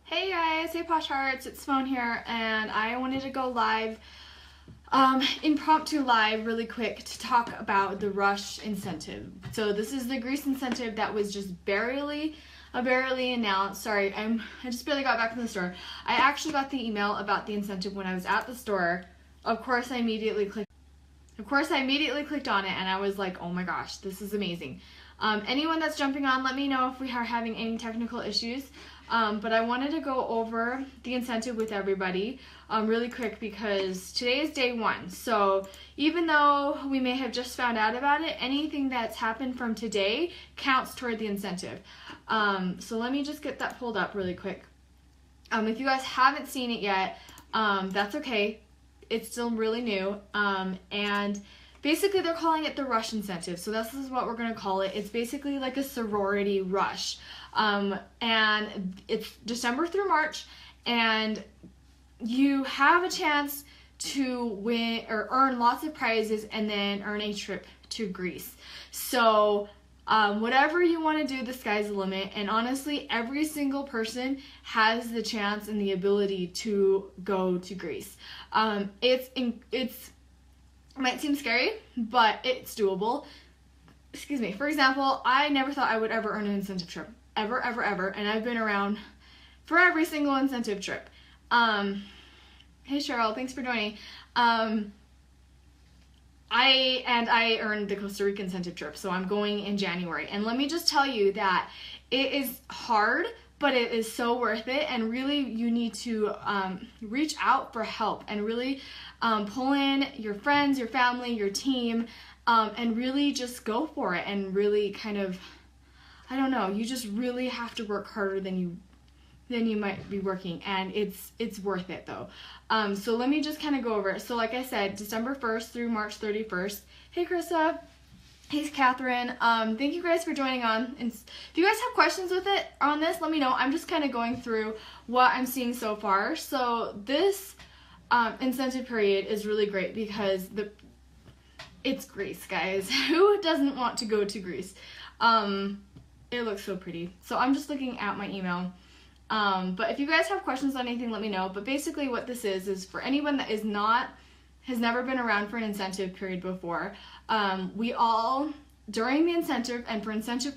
Hey guys, hey Posh Hearts, it's Simone here, and I wanted to go live, impromptu live really quick to talk about the Rush incentive. So this is the Greece incentive that was just barely announced. Sorry, I just barely got back from the store. I actually got the email about the incentive when I was at the store. Of course I immediately clicked on it, and I was like, oh my gosh, this is amazing. Anyone that's jumping on, let me know if we are having any technical issues. But I wanted to go over the incentive with everybody really quick because today is day one. So even though we may have just found out about it, anything that's happened from today counts toward the incentive. So let me just get that pulled up really quick. If you guys haven't seen it yet, that's okay. It's still really new. And basically they're calling it the Rush incentive. So this is what we're going to call it. It's basically like a sorority rush. And it's December through March, and you have a chance to win or earn lots of prizes and then earn a trip to Greece. So whatever you want to do, the sky's the limit. And honestly, every single person has the chance and the ability to go to Greece. It might seem scary, but it's doable. Excuse me. For example, I never thought I would ever earn an incentive trip. Ever, and I've been around for every single incentive trip. Hey Cheryl, thanks for joining. I earned the Costa Rica incentive trip, so I'm going in January. And let me just tell you that it is hard, but it is so worth it. And really, you need to reach out for help and really pull in your friends, your family, your team, and really just go for it and really kind of, I don't know, you just really have to work harder than you might be working, and it's worth it though. So let me just kind of go over it. So like I said, December 1st through March 31st. Hey Krista. Hey Catherine. Thank you guys for joining on. And if you guys have questions with it on this, let me know. I'm just kind of going through what I'm seeing so far. So this incentive period is really great because it's Greece, guys. Who doesn't want to go to Greece? It looks so pretty. So I'm just looking at my email. But if you guys have questions on anything, let me know. But basically what this is for anyone that has never been around for an incentive period before, we all, during the incentive and for incentive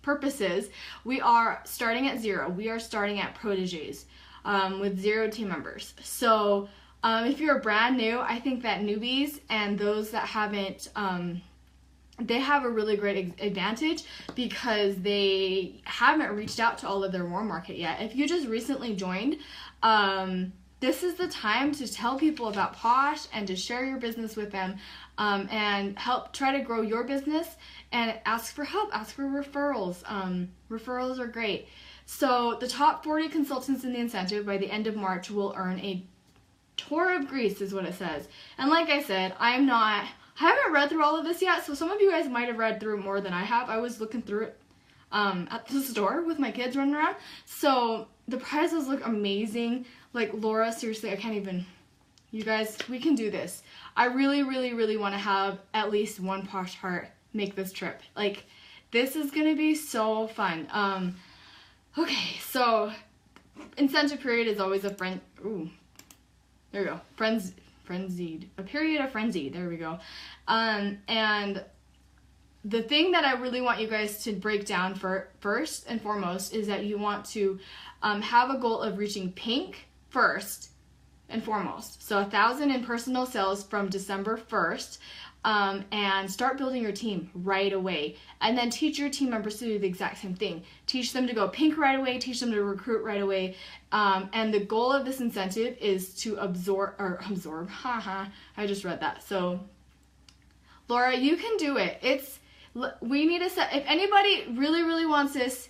purposes, we are starting at zero. We are starting at proteges with 0 team members. So if you're brand new, I think that newbies and those that haven't, they have a really great advantage because they haven't reached out to all of their warm market yet. If you just recently joined, this is the time to tell people about Posh and to share your business with them, and help try to grow your business and ask for help, ask for referrals. Referrals are great. So the top 40 consultants in the incentive by the end of March will earn a tour of Greece is what it says. And like I said, I haven't read through all of this yet, so some of you guys might have read through it more than I have. I was looking through it at the store with my kids running around. So the prizes look amazing. Like Laura, seriously, I can't even, you guys, we can do this. I really want to have at least one Posh Heart make this trip. Like, this is going to be so fun. Okay, so incentive period is always a there we go, a period of frenzy. There we go. And the thing that I really want you guys to break down first and foremost is that you want to have a goal of reaching pink first and foremost. So 1,000 in personal sales from December 1st, and start building your team right away. And then teach your team members to do the exact same thing. Teach them to go pink right away, teach them to recruit right away. And the goal of this incentive is to absorb, I just read that. So Laura, you can do it. We need to set, if anybody really wants this,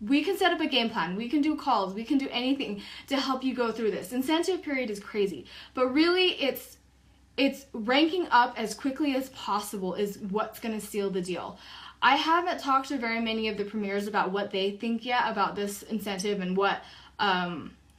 we can set up a game plan. We can do calls. We can do anything to help you go through this. Incentive period is crazy, but really it's ranking up as quickly as possible is what's going to seal the deal. I haven't talked to very many of the premiers about what they think yet about this incentive and what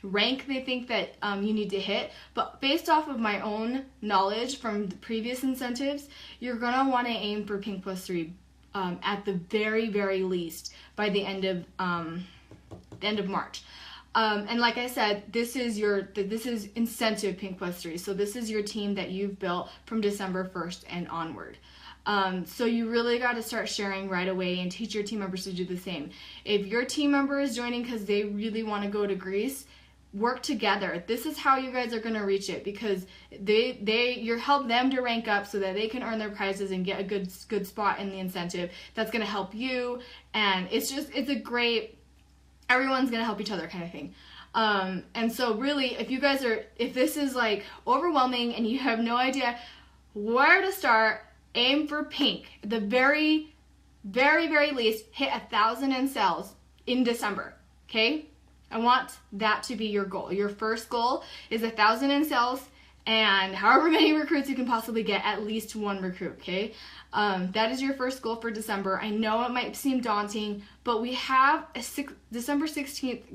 rank they think that you need to hit, but based off of my own knowledge from the previous incentives, you're going to want to aim for pink plus 3 at the very, very least by the end of March. And like I said, this is incentive Pink Plus 3. So this is your team that you've built from December 1st and onward. So you really got to start sharing right away and teach your team members to do the same. If your team member is joining because they really want to go to Greece, work together. This is how you guys are going to reach it, because you're help them to rank up so that they can earn their prizes and get a good spot in the incentive. That's going to help you, and it's a great, everyone's going to help each other kind of thing. And so really, if this is like overwhelming and you have no idea where to start, aim for pink. The very, very, very least, hit 1,000 in sales in December, okay? I want that to be your goal. Your first goal is 1,000 in sales, and however many recruits you can possibly get, at least one recruit, okay? That is your first goal for December. I know it might seem daunting, but we have a December 16th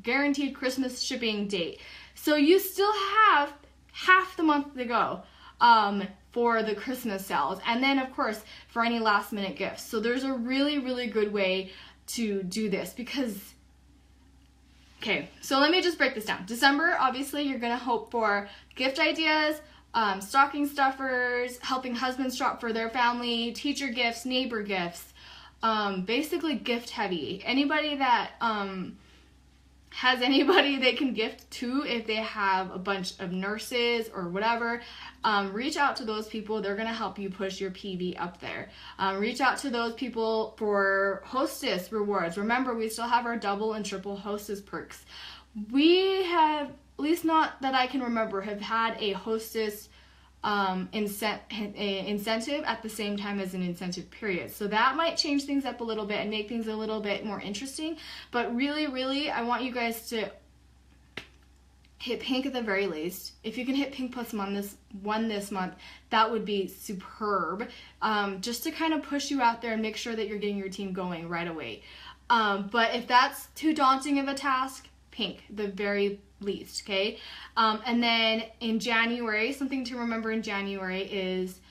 guaranteed Christmas shipping date. So you still have half the month to go for the Christmas sales, and then of course for any last minute gifts. So there's a really, really good way to do this, because okay, so let me just break this down. December, obviously, you're going to hope for gift ideas, stocking stuffers, helping husbands shop for their family, teacher gifts, neighbor gifts, basically gift heavy. Anybody that has anybody they can gift to, if they have a bunch of nurses or whatever, reach out to those people. They're going to help you push your PV up there. Reach out to those people for hostess rewards. Remember, we still have our double and triple hostess perks. We have, at least not that I can remember, have had a hostess incentive at the same time as an incentive period. So that might change things up a little bit and make things a little bit more interesting. But really, really, I want you guys to hit pink at the very least. If you can hit pink plus one this month, that would be superb. Just to kind of push you out there and make sure that you're getting your team going right away. But if that's too daunting of a task, pink, the very least, okay? And then in January, something to remember in January is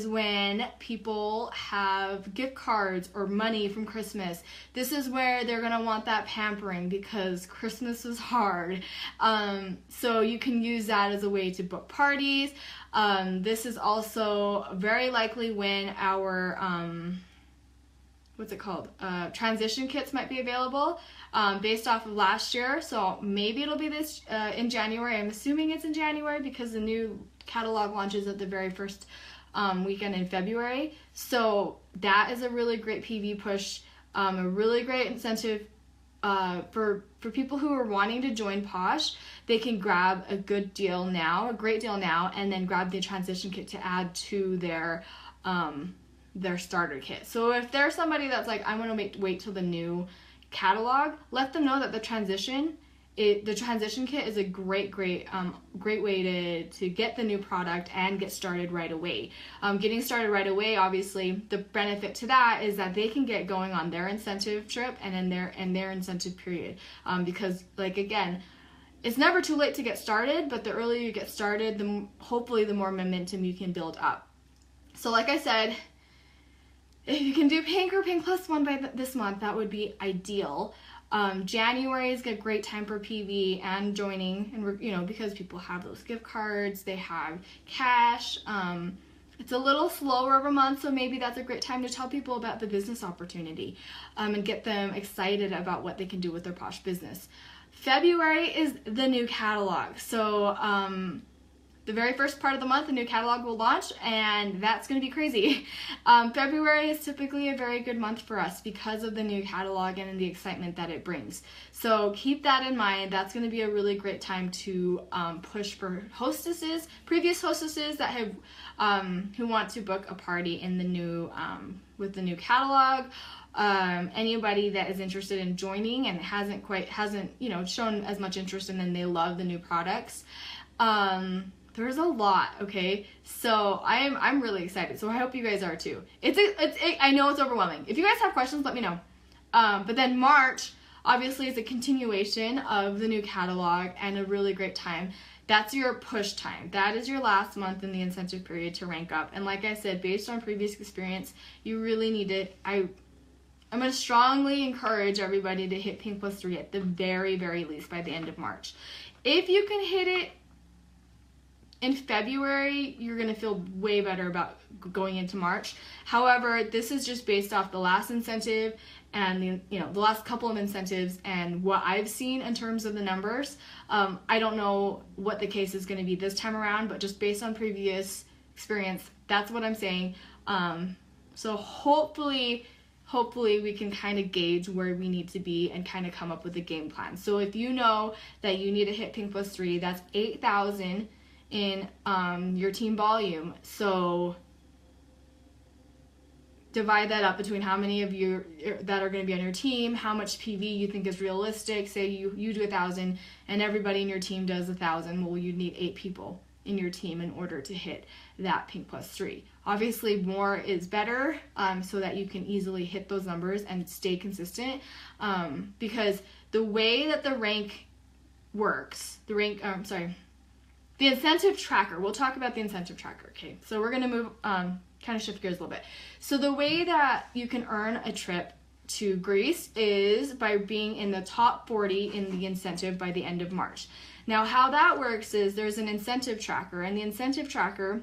when people have gift cards or money from Christmas. This is where they're gonna want that pampering, because Christmas is hard. So you can use that as a way to book parties. This is also very likely when our transition kits might be available based off of last year. So maybe it'll be this in January. I'm assuming it's in January because the new catalog launches at the very first weekend in February. So that is a really great PV push, a really great incentive for people who are wanting to join Posh. They can grab a great deal now, and then grab the transition kit to add to their starter kit. So if there's somebody that's like, I want to wait till the new catalog, let them know that the transition kit is a great way to get the new product and get started right away. Getting started right away, obviously, the benefit to that is that they can get going on their incentive trip and in their incentive period. Because, like, again, it's never too late to get started, but the earlier you get started, hopefully the more momentum you can build up. So like I said, if you can do pink or pink plus one by this month, that would be ideal. January is a great time for PV and joining, and because people have those gift cards, they have cash. It's a little slower of a month, so maybe that's a great time to tell people about the business opportunity and get them excited about what they can do with their Posh business. February is the new catalog. So the very first part of the month, the new catalog will launch, and that's going to be crazy. February is typically a very good month for us because of the new catalog and the excitement that it brings. So keep that in mind. That's going to be a really great time to push for hostesses, previous hostesses that have who want to book a party in the new with the new catalog. Anybody that is interested in joining and hasn't shown as much interest, and then they love the new products. There's a lot, okay? So I'm really excited. So I hope you guys are too. I know it's overwhelming. If you guys have questions, let me know. But then March, obviously, is a continuation of the new catalog and a really great time That's your push time. That is your last month in the incentive period to rank up. And like I said, based on previous experience, you really need to, I'm going to strongly encourage everybody to hit Pink Plus 3 at the very, very least by the end of March. If you can hit it in February, you're going to feel way better about going into March. However, this is just based off the last incentive and the last couple of incentives and what I've seen in terms of the numbers. I don't know what the case is going to be this time around, but just based on previous experience, that's what I'm saying. So hopefully we can kind of gauge where we need to be and kind of come up with a game plan. So if you know that you need to hit Pink Plus 3, that's 8,000 in your team volume. So divide that up between how many of you that are going to be on your team, how much PV you think is realistic. Say you do 1,000 and everybody in your team does 1,000. Well, you need 8 people in your team in order to hit that Pink Plus 3. Obviously, more is better, so that you can easily hit those numbers and stay consistent. Because the way that the rank works, the incentive tracker. We'll talk about the incentive tracker. Okay, so we're gonna move, kind of shift gears a little bit. So the way that you can earn a trip to Greece is by being in the top 40 in the incentive by the end of March. Now, how that works is there's an incentive tracker, and the incentive tracker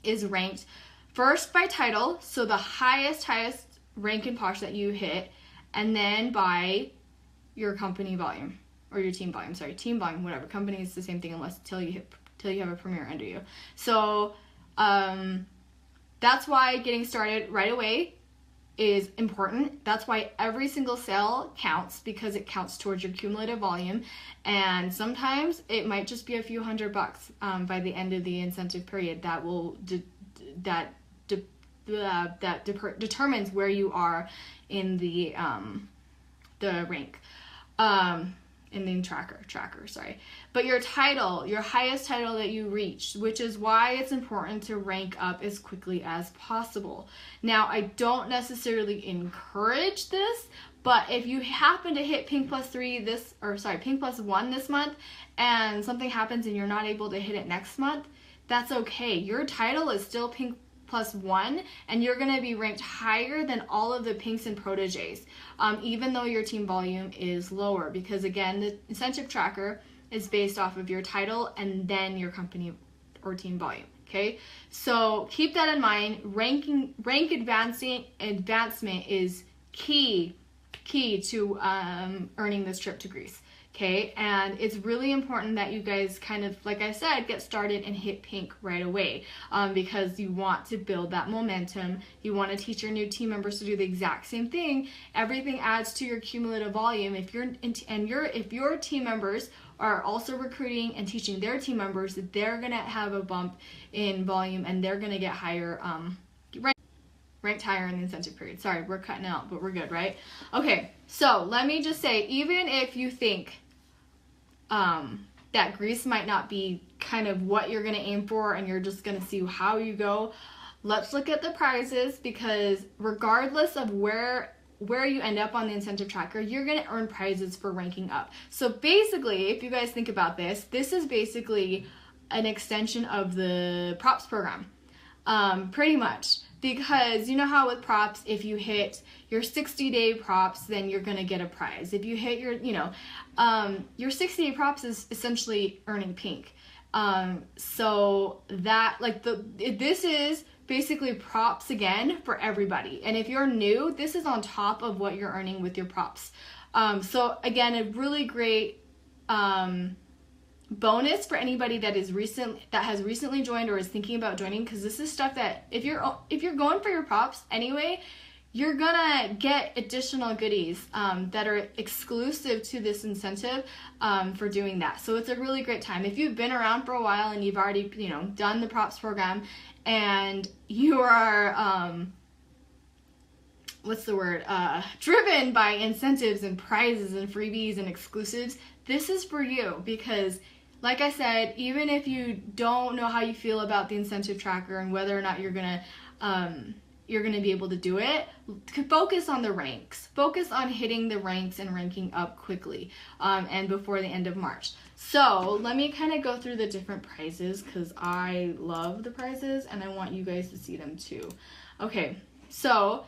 is ranked first by title, so the highest rank in Posh that you hit, and then by your company volume. Or your team volume, team volume, whatever. Company is the same thing till you have a premier under you. So that's why getting started right away is important. That's why every single sale counts, because it counts towards your cumulative volume. And sometimes it might just be a few $100 by the end of the incentive period that will determines where you are in the rank. In the tracker, sorry. But your title, your highest title that you reached, which is why it's important to rank up as quickly as possible. Now, I don't necessarily encourage this, but if you happen to hit Pink Plus 1 this month, and something happens and you're not able to hit it next month, that's okay. Your title is still Pink Plus 1, and you're going to be ranked higher than all of the pinks and proteges, even though your team volume is lower, because again, the incentive tracker is based off of your title and then your company or team volume. Okay, so keep that in mind. Rank advancement is key to earning this trip to Greece. Okay, and it's really important that you guys kind of, like I said, get started and hit pink right away, because you want to build that momentum. You want to teach your new team members to do the exact same thing. Everything adds to your cumulative volume. If your team members are also recruiting and teaching their team members, they're gonna have a bump in volume and they're gonna get higher, ranked higher in the incentive period. Sorry, we're cutting out, but we're good, right? Okay, so let me just say, even if you think that Greece might not be kind of what you're going to aim for and you're just going to see how you go, let's look at the prizes, because regardless of where you end up on the incentive tracker, you're going to earn prizes for ranking up. So basically, if you guys think about this is basically an extension of the props program, pretty much. Because you know how with props, if you hit your 60-day props, then you're going to get a prize. If you hit your 60-day props is essentially earning pink. So that, this is basically props again for everybody. And if you're new, this is on top of what you're earning with your props. So again, a really great bonus for anybody that has recently joined or is thinking about joining, because this is stuff that if you're going for your props anyway, you're gonna get additional goodies that are exclusive to this incentive for doing that. So it's a really great time. If you've been around for a while and you've already done the props program and you are driven by incentives and prizes and freebies and exclusives, this is for you, because like I said, even if you don't know how you feel about the incentive tracker and whether or not you're gonna you're going to be able to do it. Focus on the ranks. Focus on hitting the ranks and ranking up quickly and before the end of March. So let me kind of go through the different prizes because I love the prizes and I want you guys to see them too. Okay, so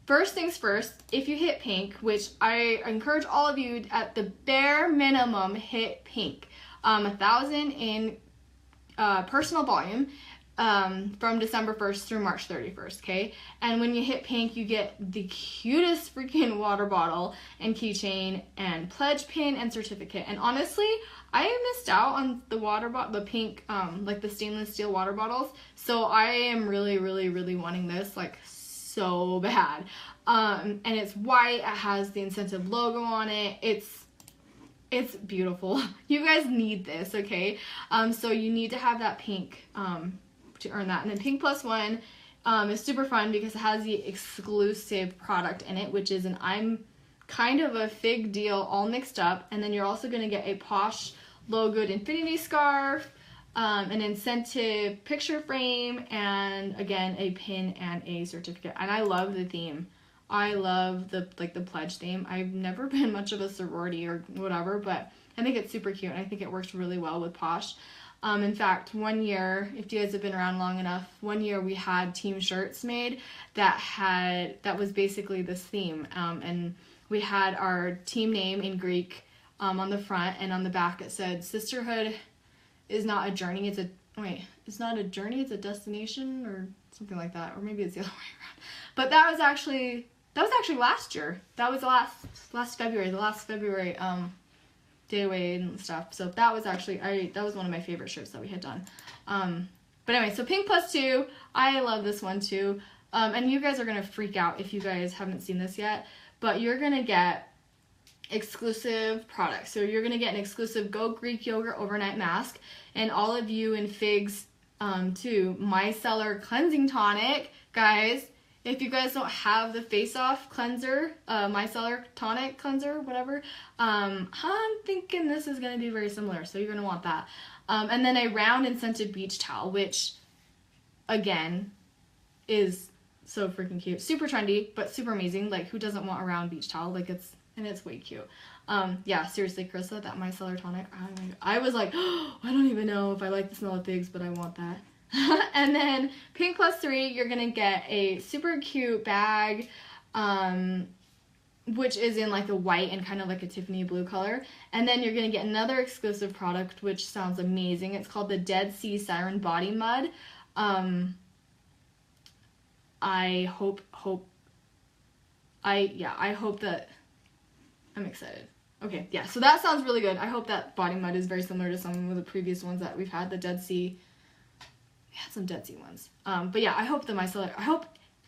first things first, if you hit pink, which I encourage all of you at the bare minimum hit pink, 1,000 in personal volume from December 1st through March 31st, okay? And when you hit pink, you get the cutest freaking water bottle and keychain and pledge pin and certificate. And honestly, I missed out on the pink, like the stainless steel water bottles. So I am really, really, really wanting this, like so bad. And it's white, it has the incentive logo on it. It's beautiful. You guys need this, okay? So you need to have that pink to earn that. And then pink plus one is super fun because it has the exclusive product in it, which is an I'm kind of a fig deal all mixed up. And then you're also going to get a Posh logoed infinity scarf, an incentive picture frame, and again a pin and a certificate. And I love the theme. I love the pledge theme. I've never been much of a sorority or whatever, but I think it's super cute and I think it works really well with Posh. In fact, one year, if you guys have been around long enough, one year we had team shirts made that was basically this theme, and we had our team name in Greek on the front, and on the back it said sisterhood is not a journey, it's not a journey, it's a destination, or something like that, or maybe it's the other way around. But that was actually last year. That was last February day away and stuff. So that was actually that was one of my favorite shirts that we had done. But anyway, so pink plus two, I love this one too. And you guys are gonna freak out if you guys haven't seen this yet, but you're gonna get exclusive products. So you're gonna get an exclusive Go Greek Yogurt overnight mask, and all of you in figs too, micellar cleansing tonic, guys. If you guys don't have the Face Off cleanser, micellar tonic cleanser, whatever, I'm thinking this is gonna be very similar, so you're gonna want that. And then a round and scented beach towel, which again is so freaking cute, super trendy, but super amazing. Like, who doesn't want a round beach towel? Like, it's way cute. Yeah, seriously, Carissa, that micellar tonic, I was like, oh, I don't even know if I like the smell of figs, but I want that. And then pink plus three, you're gonna get a super cute bag, which is in like the white and kind of like a Tiffany blue color. And then you're gonna get another exclusive product, which sounds amazing. It's called the Dead Sea Siren Body Mud. I hope that I'm excited. Okay, yeah, so that sounds really good. I hope that body mud is very similar to some of the previous ones that we've had, the Dead Sea. We had some Dead Sea ones. But yeah, I hope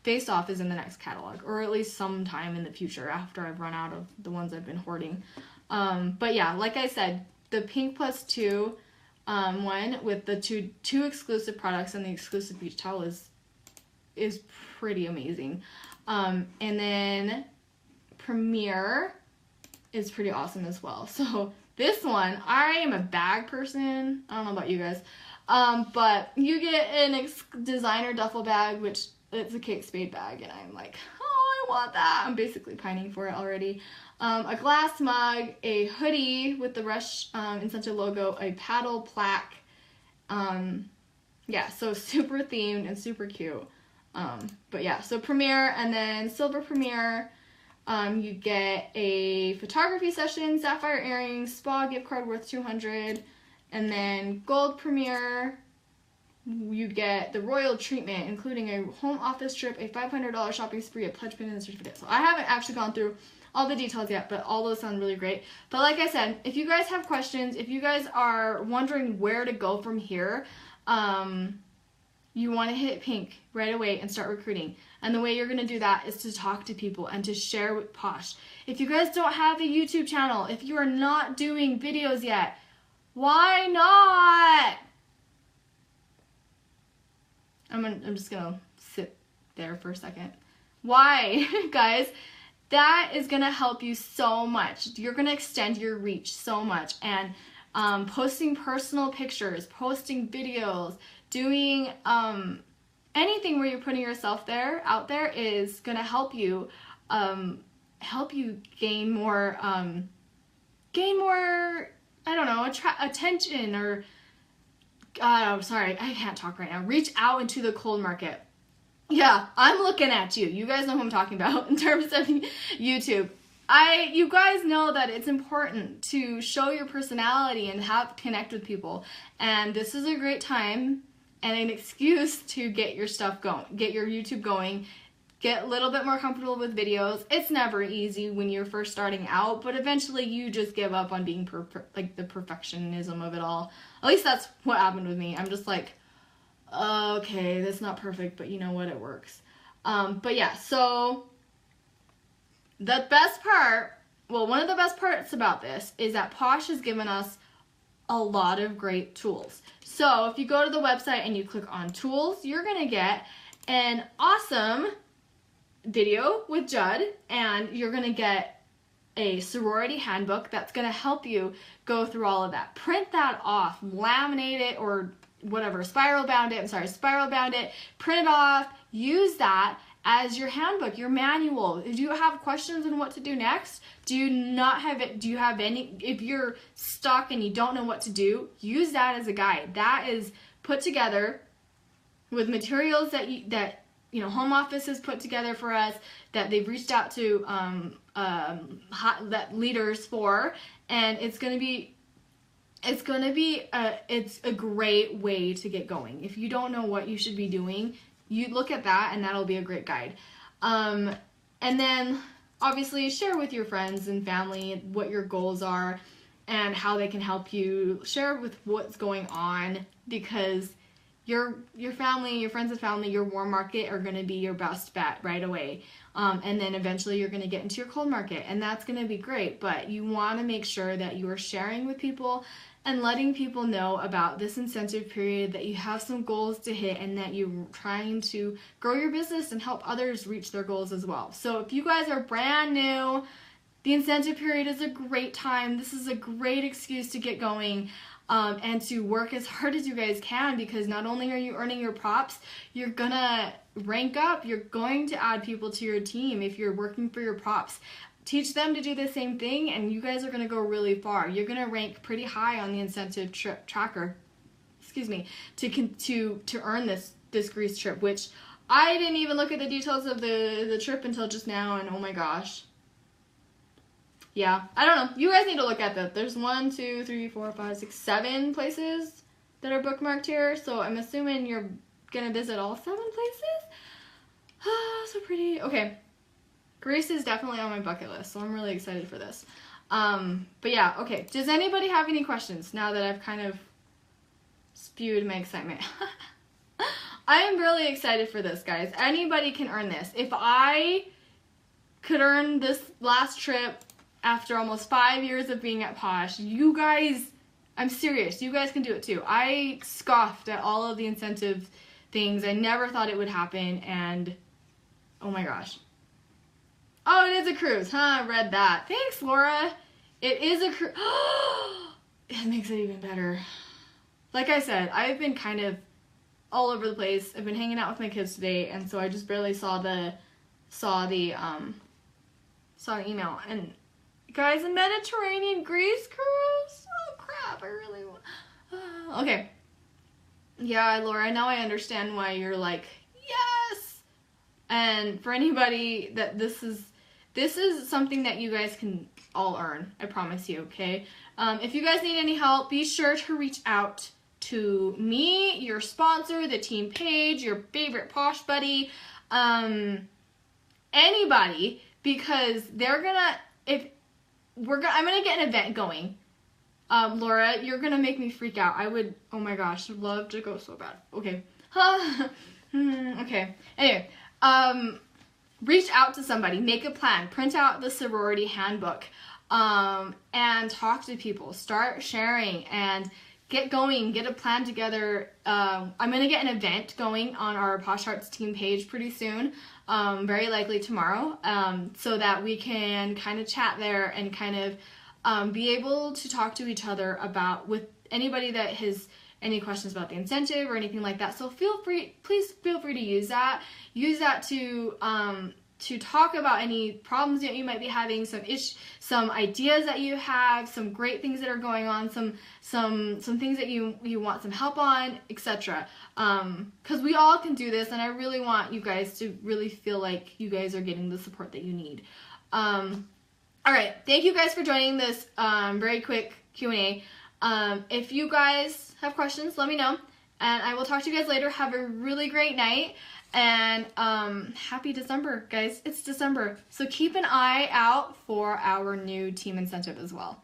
Face Off is in the next catalog, or at least sometime in the future after I've run out of the ones I've been hoarding. But yeah, like I said, the pink plus two one with the two exclusive products and the exclusive beach towel is pretty amazing. And then Premier is pretty awesome as well. So this one, I am a bag person. I don't know about you guys. But you get an designer duffel bag, which it's a Kate Spade bag, and I'm like, oh, I want that. I'm basically pining for it already. A glass mug, a hoodie with the Rush incentive logo, a paddle plaque. Yeah, so super themed and super cute. But yeah, so Premier, and then Silver Premier, you get a photography session, sapphire earrings, spa gift card worth $200. And then Gold Premier, you get the royal treatment, including a home office trip, a $500 shopping spree, a pledge pin, and a certificate. So I haven't actually gone through all the details yet, but all those sound really great. But like I said, if you guys have questions, if you guys are wondering where to go from here, you want to hit pink right away and start recruiting. And the way you're going to do that is to talk to people and to share with Posh. If you guys don't have a YouTube channel, if you are not doing videos yet, why not? I'm just gonna sit there for a second. Why, guys? That is gonna help you so much. You're gonna extend your reach so much. And posting personal pictures, posting videos, doing anything where you're putting yourself out there is going to help you gain more, I don't know, attention, or, sorry, I can't talk right now. Reach out into the cold market. Yeah, I'm looking at you. You guys know who I'm talking about in terms of YouTube. You guys know that it's important to show your personality and connect with people. And this is a great time and an excuse to get your stuff going, get your YouTube going, get a little bit more comfortable with videos. It's never easy when you're first starting out, but eventually you just give up on being like the perfectionism of it all. At least that's what happened with me. I'm just like, okay, that's not perfect, but you know what, it works. But yeah, so the best part, well, one of the best parts about this is that Posh has given us a lot of great tools. So if you go to the website and you click on tools, you're gonna get an awesome video with Judd, and you're gonna get a sorority handbook that's gonna help you go through all of that. Print that off, laminate it, or whatever, spiral bound it, print it off, use that as your handbook, your manual. Do you have questions on what to do next? Do you not have it? Do you have any? If you're stuck and you don't know what to do, use that as a guide. That is put together with materials that home office has put together for us, that they've reached out to leaders for, and it's a great way to get going. If you don't know what you should be doing, you look at that, and that'll be a great guide. And then obviously share with your friends and family what your goals are and how they can help you. Share with what's going on, because your family, your friends and family, your warm market are going to be your best bet right away. And then eventually you're going to get into your cold market, and that's going to be great. But you want to make sure that you are sharing with people and letting people know about this incentive period, that you have some goals to hit, and that you're trying to grow your business and help others reach their goals as well. So if you guys are brand new, the incentive period is a great time. This is a great excuse to get going. And to work as hard as you guys can, because not only are you earning your props, you're gonna rank up. You're going to add people to your team if you're working for your props. Teach them to do the same thing, and you guys are gonna go really far. You're gonna rank pretty high on the incentive tracker. Excuse me, to earn this Greece trip, which I didn't even look at the details of the trip until just now, and oh my gosh. Yeah, I don't know. You guys need to look at that. There's 1, 2, 3, 4, 5, 6, 7 places that are bookmarked here. So I'm assuming you're going to visit all 7 places. Oh, so pretty. Okay. Greece is definitely on my bucket list, so I'm really excited for this. But yeah, okay. Does anybody have any questions now that I've kind of spewed my excitement? I am really excited for this, guys. Anybody can earn this. If I could earn this last trip after almost 5 years of being at Posh, you guys, I'm serious, you guys can do it too. I scoffed at all of the incentive things. I never thought it would happen, and oh my gosh. Oh, it is a cruise, huh? I read that. Thanks, Laura. It is a cruise. It makes it even better. Like I said, I've been kind of all over the place. I've been hanging out with my kids today, and so I just barely saw the email. And guys, a Mediterranean Greece cruise? Oh crap, I really want. Okay. Yeah, Laura, now I understand why you're like, yes! And for anybody that this is something that you guys can all earn. I promise you, okay? If you guys need any help, be sure to reach out to me, your sponsor, the team page, your favorite Posh buddy, anybody, because they're gonna, I'm gonna get an event going. Laura, you're gonna make me freak out. I would, oh my gosh, love to go so bad. Okay. Okay. Anyway, reach out to somebody, make a plan, print out the sorority handbook, and talk to people. Start sharing and get going, get a plan together. I'm gonna get an event going on our Posh Hearts team page pretty soon. Very likely tomorrow, so that we can kind of chat there and kind of be able to talk to each other about, with anybody that has any questions about the incentive or anything like that. So please feel free to use that. Use that to talk about any problems that you might be having, some ideas that you have, some great things that are going on, some things that you want some help on, etc. Because we all can do this, and I really want you guys to really feel like you guys are getting the support that you need. All right, thank you guys for joining this very quick Q&A. If you guys have questions, let me know, and I will talk to you guys later. Have a really great night. And happy December, guys. It's December. So keep an eye out for our new team incentive as well.